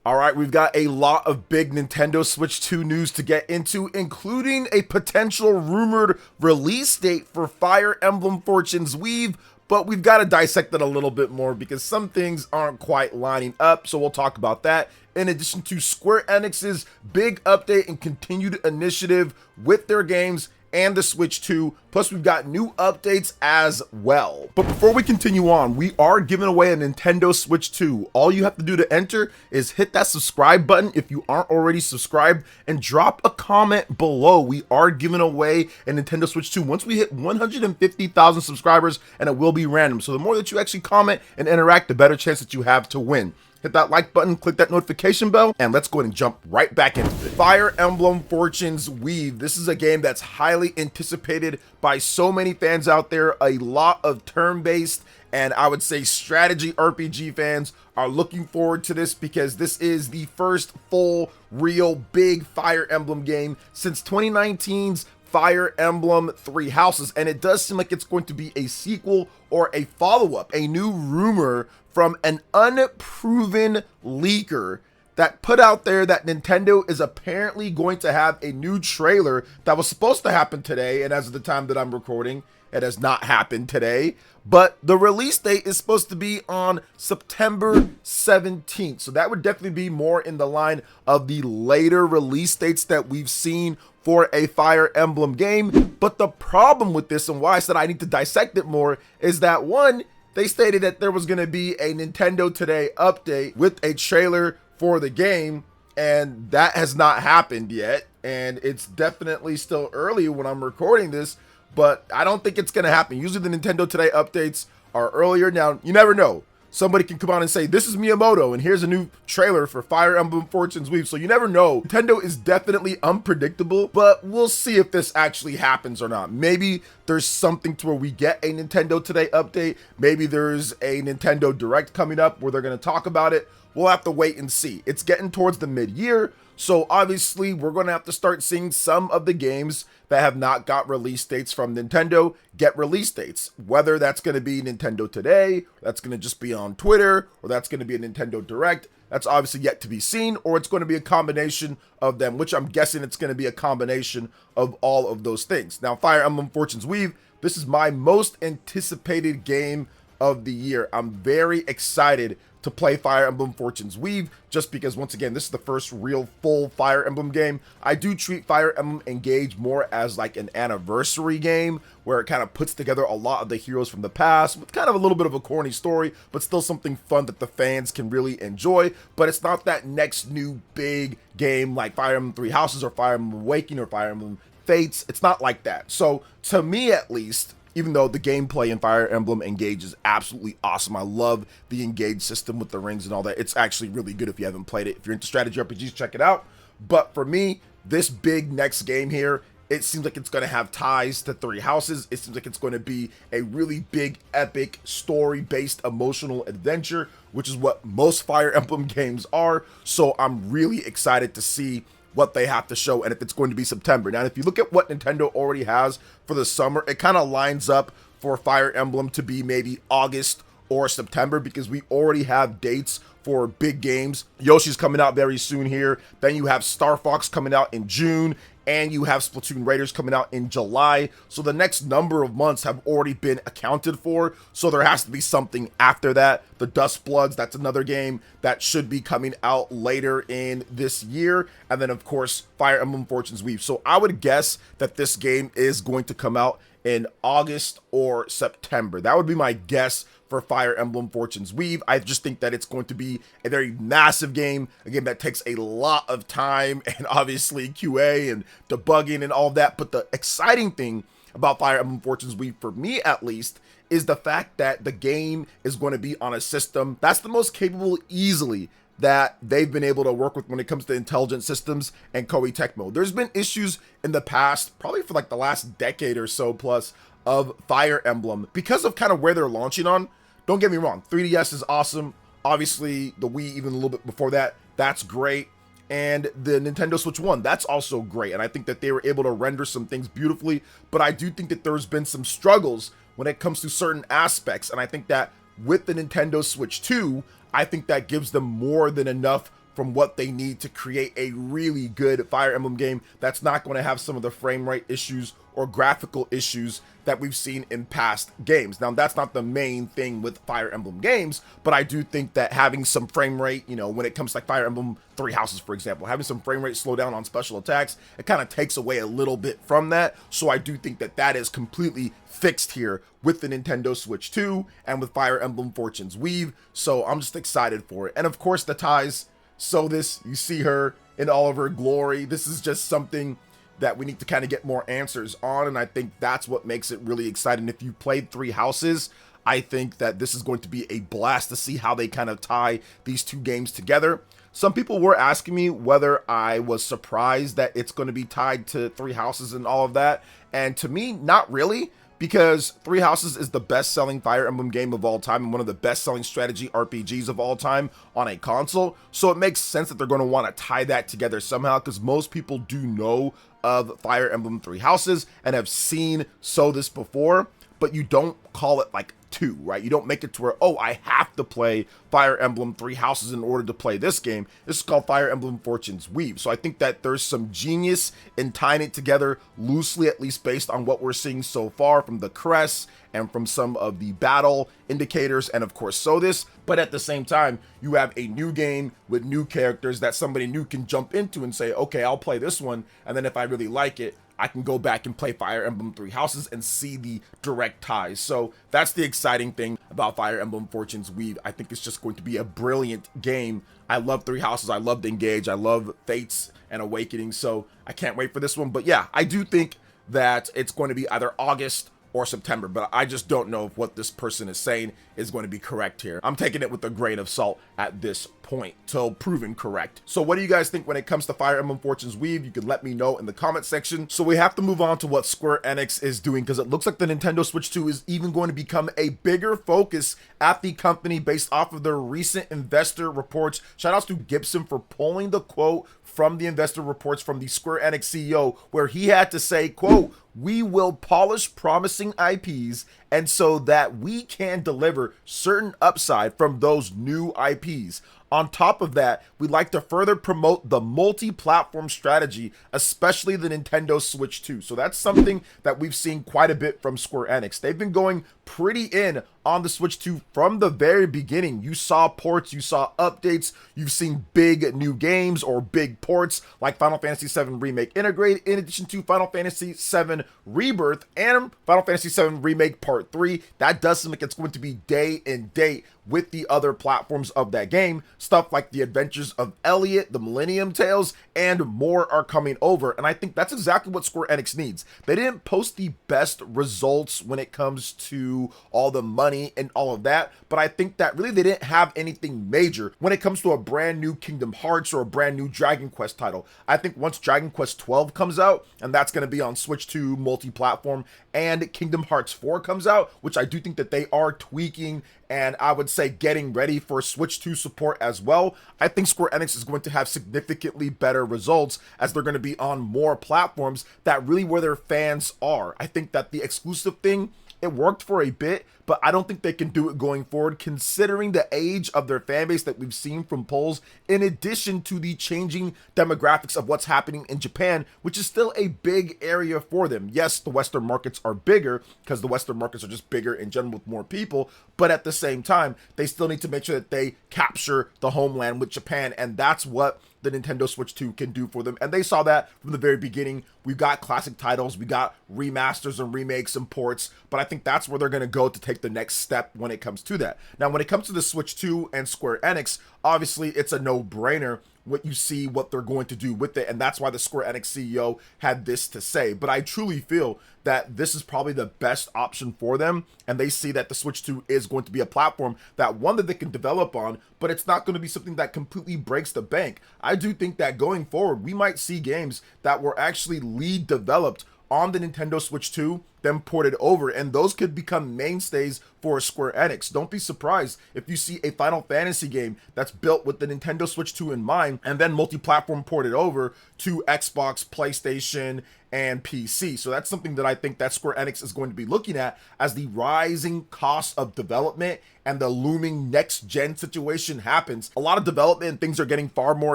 All right, we've got a lot of big Nintendo Switch 2 news to get into, including a potential rumored release date for Fire Emblem Fortune's Weave, but we've got to dissect it a little bit more because some things aren't quite lining up, so we'll talk about that. In addition to Square Enix's big update and continued initiative with their games and the Switch 2, plus we've got new updates as well. But before we continue on, we are giving away a Nintendo Switch 2. All you have to do to enter is hit that subscribe button if you aren't already subscribed, and drop a comment below. We are giving away a Nintendo Switch 2 once we hit 150,000 subscribers, and it will be random. So the more that you actually comment and interact, the better chance that you have to win. Hit that like button, click that notification bell, and let's go ahead and jump right back into it. Fire Emblem Fortune's Weave. This is a game that's highly anticipated by so many fans out there. A lot of turn-based and I would say strategy RPG fans are looking forward to this because this is the first full, real, big Fire Emblem game since 2019's Fire Emblem Three Houses, and it does seem like it's going to be a sequel or a follow-up. A new rumor from an unproven leaker that put out there that Nintendo is apparently going to have a new trailer that was supposed to happen today, and as of the time that I'm recording, it has not happened today, but the release date is supposed to be on September 17th, so that would definitely be more in the line of the later release dates that we've seen for a Fire Emblem game. But the problem with this, and why I said I need to dissect it more, is that one, they stated that there was going to be a Nintendo Today update with a trailer for the game, and that has not happened yet, and it's definitely still early when I'm recording this, but I don't think it's going to happen. Usually the Nintendo Today updates are earlier. Now, you never know. Somebody can come out and say, this is Miyamoto, and here's a new trailer for Fire Emblem Fortune's Weave. So you never know. Nintendo is definitely unpredictable, but we'll see if this actually happens or not. Maybe there's something to where we get a Nintendo Today update. Maybe there's a Nintendo Direct coming up where they're going to talk about it. We'll have to wait and see. It's getting towards the mid-year, so obviously we're going to have to start seeing some of the games that have not got release dates from Nintendo get release dates. Whether that's going to be Nintendo Today, that's going to just be on Twitter, or that's going to be a Nintendo Direct, that's obviously yet to be seen, or it's going to be a combination of them, which I'm guessing it's going to be a combination of all of those things. Now, Fire Emblem Fortune's Weave, this is my most anticipated game of the year. I'm very excited to play Fire Emblem Fortune's Weave, just because, once again, this is the first real full Fire Emblem game. I do treat Fire Emblem Engage more as like an anniversary game, where it kind of puts together a lot of the heroes from the past, with kind of a little bit of a corny story, but still something fun that the fans can really enjoy. But it's not that next new big game like Fire Emblem Three Houses or Fire Emblem Awakening or Fire Emblem Fates. It's not like that. So, to me at least, even though the gameplay in Fire Emblem Engage is absolutely awesome. I love the Engage system with the rings and all that. It's actually really good if you haven't played it. If you're into strategy RPGs, check it out. But for me, this big next game here, it seems like it's going to have ties to Three Houses. It seems like it's going to be a really big, epic, story-based, emotional adventure, which is what most Fire Emblem games are. So I'm really excited to see what they have to show, and if it's going to be September. Now, if you look at what Nintendo already has for the summer, it kind of lines up for Fire Emblem to be maybe August or September, because we already have dates for big games. Yoshi's coming out very soon here. Then you have Star Fox coming out in June, and you have Splatoon Raiders coming out in July. So the next number of months have already been accounted for. So there has to be something after that. The Dust Bloods, that's another game that should be coming out later in this year. And then, of course, Fire Emblem Fortune's Weave. So I would guess that this game is going to come out in August or September. That would be my guess for Fire Emblem Fortune's Weave. I just think that it's going to be a very massive game, a game that takes a lot of time and obviously QA and debugging and all that. But the exciting thing about Fire Emblem Fortune's Weave, for me at least, is the fact that the game is going to be on a system that's the most capable easily that they've been able to work with when it comes to intelligent systems and Koei Tecmo. There's been issues in the past, probably for like the last decade or so plus, of Fire Emblem because of kind of where they're launching on. Don't get me wrong, 3DS is awesome. Obviously, the Wii, even a little bit before that, that's great. And the Nintendo Switch 1, that's also great. And I think that they were able to render some things beautifully, but I do think that there's been some struggles when it comes to certain aspects. And I think that with the Nintendo Switch 2, I think that gives them more than enough from what they need to create a really good Fire Emblem game that's not going to have some of the frame rate issues or graphical issues that we've seen in past games. Now, that's not the main thing with Fire Emblem games, but I do think that having some frame rate, you know, when it comes to like Fire Emblem Three Houses, for example, having some frame rate slow down on special attacks, it kind of takes away a little bit from that. So I do think that that is completely fixed here with the Nintendo Switch 2 and with Fire Emblem Fortune's Weave. So I'm just excited for it. And of course, the ties. So this, you see her in all of her glory. This is just something that we need to kind of get more answers on, and I think that's what makes it really exciting. If you played Three Houses, I think that this is going to be a blast to see how they kind of tie these two games together. Some people were asking me whether I was surprised that it's going to be tied to Three Houses and all of that, and to me, not really, because Three Houses is the best-selling Fire Emblem game of all time and one of the best-selling strategy RPGs of all time on a console, so it makes sense that they're going to want to tie that together somehow, because most people do know of Fire Emblem Three Houses and have seen this before, but you don't call it like two, right? You don't make it to where, oh, I have to play Fire Emblem Three Houses in order to play this game. This is called Fire Emblem Fortune's Weave. So I think that there's some genius in tying it together loosely, at least based on what we're seeing so far from the crest and from some of the battle indicators, and of course this. But at the same time, you have a new game with new characters that somebody new can jump into and say, okay, I'll play this one, and then if I really like it, I can go back and play Fire Emblem Three Houses and see the direct ties. So that's the exciting thing about Fire Emblem Fortune's Weave. I think it's just going to be a brilliant game. I love Three Houses. I love Engage. I love Fates and Awakening. So I can't wait for this one. But yeah, I do think that it's going to be either August or September, but I just don't know if what this person is saying is going to be correct here. I'm taking it with a grain of salt at this point till proven correct. So what do you guys think when it comes to Fire Emblem Fortune's Weave? You can let me know in the comment section. So we have to move on to what Square Enix is doing, because it looks like the Nintendo Switch 2 is even going to become a bigger focus at the company based off of their recent investor reports. Shout outs to Gibson for pulling the quote from the investor reports from the Square Enix CEO, where he had to say, quote, "We will polish promising IPs, and so that we can deliver certain upside from those new IPs. On top of that, we'd like to further promote the multi-platform strategy, especially the Nintendo Switch 2. So that's something that we've seen quite a bit from Square Enix. They've been going pretty in on the Switch 2 from the very beginning. You saw ports, you saw updates, you've seen big new games or big ports like Final Fantasy VII Remake Integrate, in addition to Final Fantasy VII Rebirth and Final Fantasy VII Remake Part 3. That does seem like it's going to be day and date with the other platforms of that game. Stuff like the Adventures of Elliot, the Millennium Tales, and more are coming over. And I think that's exactly what Square Enix needs. They didn't post the best results when it comes to all the money and all of that, but I think that really they didn't have anything major when it comes to a brand new Kingdom Hearts or a brand new Dragon Quest title. I think once Dragon Quest 12 comes out, and that's going to be on Switch 2 multi-platform, and Kingdom Hearts 4 comes out, which I do think that they are tweaking and I would say getting ready for Switch 2 support as well, I think Square Enix is going to have significantly better results as they're going to be on more platforms that really where their fans are. I think that the exclusive thing, it worked for a bit, but I don't think they can do it going forward considering the age of their fan base that we've seen from polls, in addition to the changing demographics of what's happening in Japan, which is still a big area for them. Yes, the Western markets are bigger because the Western markets are just bigger in general with more people, but at the same time, they still need to make sure that they capture the homeland with Japan, and that's what the Nintendo Switch 2 can do for them. And they saw that from the very beginning. We've got classic titles, we got remasters and remakes and ports, but I think that's where they're going to go to take the next step when it comes to that. Now, when it comes to the Switch 2 and Square Enix, obviously it's a no-brainer what you see what they're going to do with it, and that's why the Square Enix CEO had this to say. But I truly feel that this is probably the best option for them, and they see that the Switch 2 is going to be a platform that one that they can develop on, but it's not going to be something that completely breaks the bank. I do think that going forward, we might see games that were actually lead developed on the Nintendo Switch 2 them ported over, and those could become mainstays for Square Enix. Don't be surprised if you see a Final Fantasy game that's built with the Nintendo Switch 2 in mind and then multi-platform ported over to Xbox, PlayStation, and PC. So that's something that I think that Square Enix is going to be looking at as the rising cost of development and the looming next gen situation happens. A lot of development and things are getting far more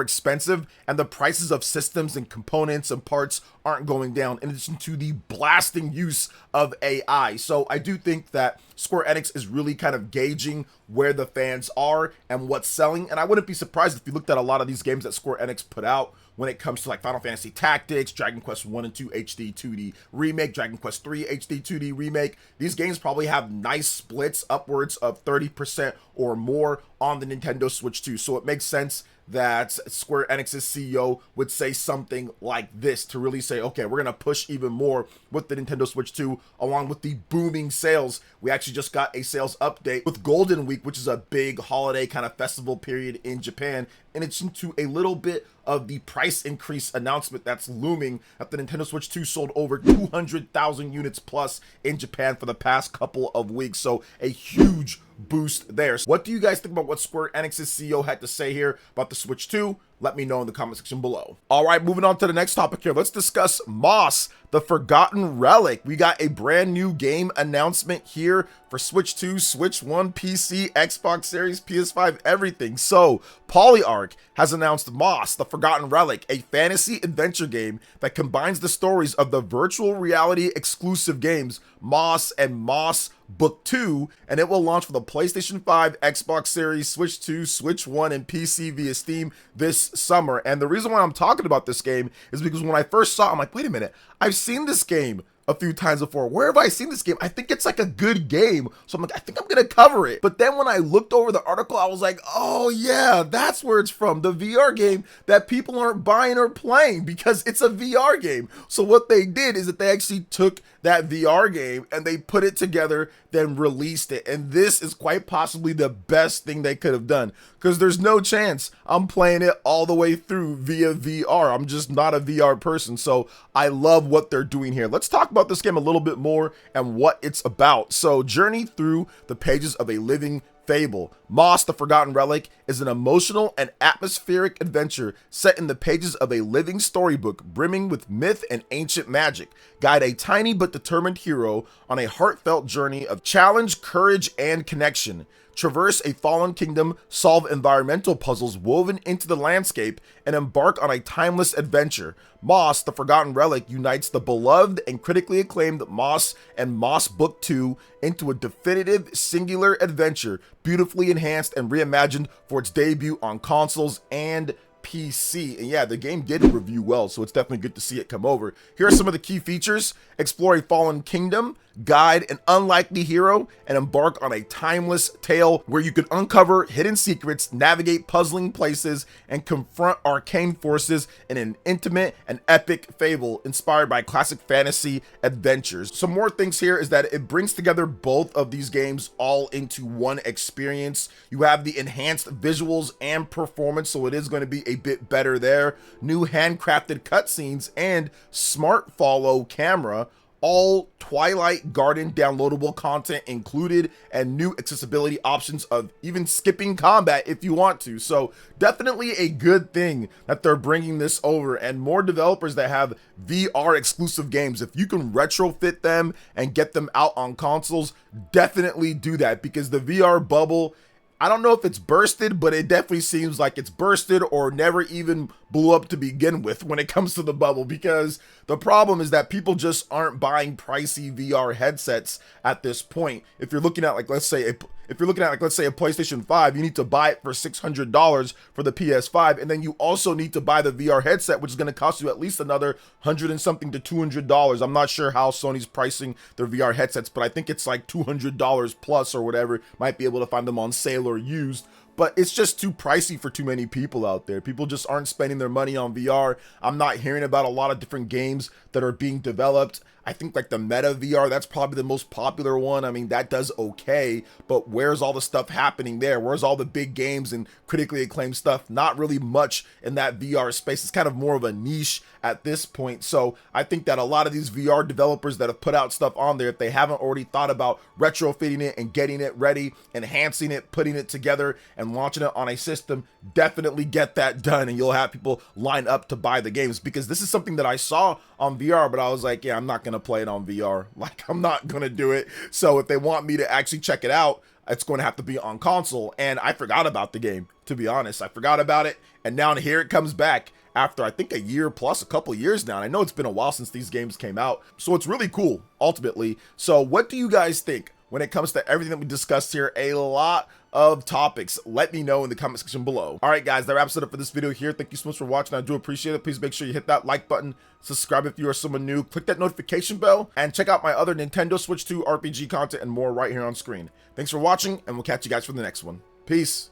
expensive, and the prices of systems and components and parts aren't going down, in addition to the blasting use of AI. So I do think that Square Enix is really kind of gauging where the fans are and what's selling. And I wouldn't be surprised if you looked at a lot of these games that Square Enix put out when it comes to like Final Fantasy Tactics, Dragon Quest 1 and 2 HD 2D remake, Dragon Quest 3 HD 2D remake. These games probably have nice splits upwards of 30% or more on the Nintendo Switch 2. So it makes sense that Square Enix's CEO would say something like this to really say, okay, we're gonna push even more with the Nintendo Switch 2, along with the booming sales. We actually just got a sales update with Golden Week, which is a big holiday kind of festival period in Japan, in addition to a little bit of the price increase announcement that's looming, that the Nintendo Switch 2 sold over 200,000 units plus in Japan for the past couple of weeks. So a huge boost there. So what do you guys think about what Square Enix's CEO had to say here about the Switch 2? Let me know in the comment section below. All right, moving on to the next topic here. Let's discuss Moss, the Forgotten Relic. We got a brand new game announcement here for Switch 2, Switch 1, PC, Xbox Series, PS5, everything. So PolyArc has announced Moss, the Forgotten Relic, a fantasy adventure game that combines the stories of the virtual reality exclusive games Moss and Moss Book 2, and it will launch for the PlayStation 5, Xbox Series, Switch 2, Switch 1, and PC via Steam this summer. And the reason why I'm talking about this game is because when I first saw it, I'm like, wait a minute, I've seen this game a few times before. Where have I seen this game? I think it's like a good game. So I'm like, I think I'm gonna cover it. But then when I looked over the article, I was like, oh yeah, that's where it's from. The VR game that people aren't buying or playing because it's a VR game. So what they did is that they actually took that VR game and they put it together, then released it. And this is quite possibly the best thing they could have done, because there's no chance I'm playing it all the way through via VR. I'm just not a VR person. So I love what they're doing here. Let's talk about this game a little bit more and what it's about. So journey through the pages of a living fable. Moss, the Forgotten Relic, is an emotional and atmospheric adventure set in the pages of a living storybook brimming with myth and ancient magic. Guide a tiny but determined hero on a heartfelt journey of challenge, courage, and connection. Traverse a fallen kingdom, solve environmental puzzles woven into the landscape, and embark on a timeless adventure. Moss, the Forgotten Relic, unites the beloved and critically acclaimed Moss and Moss Book 2 into a definitive, singular adventure, beautifully enhanced and reimagined for its debut on consoles and PC. And yeah, the game did review well, so it's definitely good to see it come over. Here are some of the key features. Explore a fallen kingdom, guide an unlikely hero, and embark on a timeless tale where you can uncover hidden secrets, navigate puzzling places, and confront arcane forces in an intimate and epic fable inspired by classic fantasy adventures. Some more things here is that it brings together both of these games all into one experience. You have the enhanced visuals and performance, so it is going to be a bit better there. New handcrafted cutscenes and smart follow camera, all Twilight Garden downloadable content included, and new accessibility options of even skipping combat if you want to. So definitely a good thing that they're bringing this over, and more developers that have VR exclusive games, if you can retrofit them and get them out on consoles, definitely do that, because the VR bubble, I don't know if it's bursted, but it definitely seems like it's bursted or never even blew up to begin with when it comes to the bubble, because the problem is that people just aren't buying pricey VR headsets at this point. If you're looking at, like, let's say a PlayStation 5, you need to buy it for $600 for the PS5, and then you also need to buy the VR headset, which is going to cost you at least another $100 and something to $200. I'm not sure how Sony's pricing their VR headsets, but I think it's like $200 plus or whatever. Might be able to find them on sale or used. but it's just too pricey for too many people out there. People just aren't spending their money on VR. I'm not hearing about a lot of different games that are being developed. I think like the Meta VR, that's probably the most popular one. I mean, that does okay, but where's all the stuff happening there? Where's all the big games and critically acclaimed stuff? Not really much in that VR space. It's kind of more of a niche at this point. So I think that a lot of these VR developers that have put out stuff on there, if they haven't already thought about retrofitting it and getting it ready, enhancing it, putting it together and launching it on a system, definitely get that done, and you'll have people line up to buy the games, because this is something that I saw on VR, but I was like, yeah, I'm not going to play it on VR. Like, I'm not going to do it. So if they want me to actually check it out, it's going to have to be on console. And I forgot about the game, to be honest. I forgot about it. And now here it comes back after I think a year plus, a couple years now. And I know it's been a while since these games came out. So it's really cool, ultimately. So what do you guys think when it comes to everything that we discussed here? A lot of topics. Let me know in the comment section below. All right, guys, that wraps it up for this video here. Thank you so much for watching. I do appreciate it. Please make sure you hit that like button, subscribe if you are someone new, click that notification bell, and check out my other Nintendo Switch 2 RPG content and more right here on screen. Thanks for watching, and we'll catch you guys for the next one. Peace.